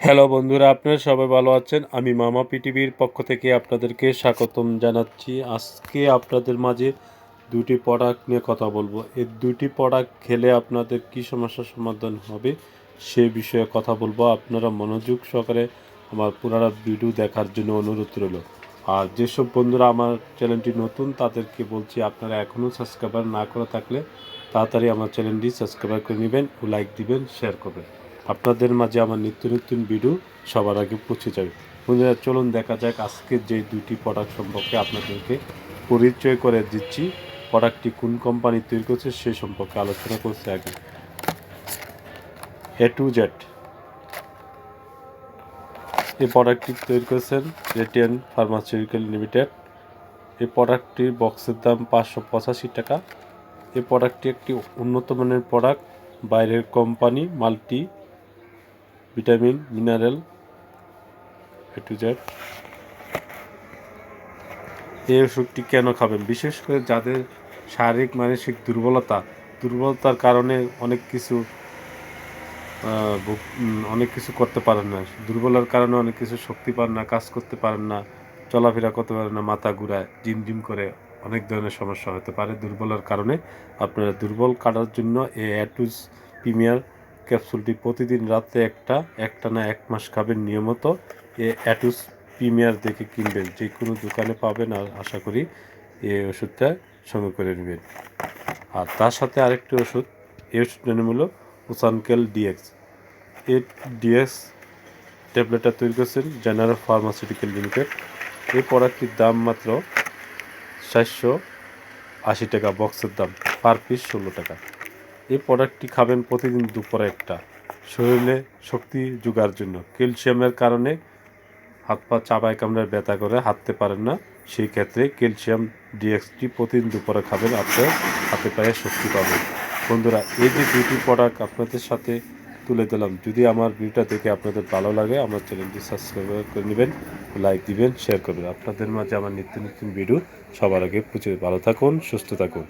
Hello বন্ধুরা, আপনারা সবাই ভালো আছেন? আমি মামা পিটিভির পক্ষ থেকে আপনাদেরকে স্বাগতম জানাচ্ছি। আজকে আপনাদের মাঝে দুটি প্রোডাক্ট নিয়ে কথা বলবো। এই দুটি প্রোডাক্ট খেলে আপনাদের কী সমস্যার সমাধান হবে সে বিষয়ে কথা বলবো। আপনারা মনোযোগ সহকারে আমার পুরানো ভিডিও দেখার জন্য অনুরোধ রইল। আর যেসব বন্ধুরা আমার চ্যানেলটি নতুন তাদেরকে বলছি, আপনারা এখনও সাবস্ক্রাইবার না করে থাকলে তাড়াতাড়ি আমার চ্যানেলটি সাবস্ক্রাইব করে নেবেন ও লাইক দিবেন, শেয়ার করবেন। আপনাদের মাঝে আমার নিত্য নতুন ভিডিও সবার আগে পৌঁছে যাবে। বন্ধুরা, চলুন দেখা যাক আজকে যে দুইটি প্রোডাক্ট সম্পর্কে আপনাদেরকে পরিচয় করে দিচ্ছি। প্রোডাক্টটি কোন কোম্পানি তৈরি করছে সে সম্পর্কে আলোচনা করছে আগে। এ টু জেড এই প্রোডাক্টটি তৈরি করেছেন রেটিয়ান ফার্মাসিউটিক্যাল লিমিটেড। এই প্রোডাক্টটির বক্সের দাম 585 টাকা। এই প্রোডাক্টটি একটি উন্নত মানের প্রোডাক্ট, বাইরের company, multi vitamin mineral A to Z. এই ওষুধটি কেন খাবেন? বিশেষ করে যাদের শারীরিক মানসিক দুর্বলতার কারণে অনেক কিছু করতে পারেন না, দুর্বলের কারণে অনেক কিছু শক্তি পান না, কাজ করতে পারেন না, চলাফেরা করতে পারেন না, মাথা ঘুরায়, জিম করে, অনেক ধরনের সমস্যা হতে পারে দুর্বলের কারণে। আপনারা দুর্বল কাটার জন্য এই অ্যাটুস প্রিমিয়ার ক্যাপসুলটি প্রতিদিন রাতে একটানা 1 মাস খাবেন নিয়মিত। এই অ্যাটুস প্রিমিয়ার দেখে কিনবেন, যে কোনো দোকানে পাবেন। আর আশা করি এই ওষুধটা সঙ্গে করে নেবেন। আর তার সাথে আরেকটি ওষুধ, এই ওষুধটার নাম হলো ওসানকেল ডিএক্স। এই ডিএক্স ট্যাবলেটটা তৈরি করছেন জেনারেল ফার্মাসিউটিক্যাল লিমিটেড। এই প্রোডাক্টটির দাম মাত্র 480 টাকা, বক্সের দাম পার পিস 16 টাকা। এই প্রোডাক্টটি খাবেন প্রতিদিন দুপুরে একটা, শরীরে শক্তি যোগার জন্য। ক্যালসিয়ামের কারণে হাত পা চাবায় কামড়ায় ব্যথা করে হাঁটতে পারেন না, সেই ক্ষেত্রে ক্যালসিয়াম ডিএক্সটি প্রতিদিন দুপুরে খাবেন, আপনার হাতে পায়ে শক্তি পাবেন। বন্ধুরা, এই যে দুটি প্রোডাক্ট আপনাদের সাথে তুলে দিলাম, যদি আমার ভিডিওটা দেখে আপনাদের ভালো লাগে আমার চ্যানেলটি সাবস্ক্রাইব করে নেবেন, লাইক দিবেন, শেয়ার করবেন। আপনাদের মাঝে আমার নিত্য নতুন ভিডিও সবার আগে পৌঁছে। ভালো থাকুন, সুস্থ থাকুন।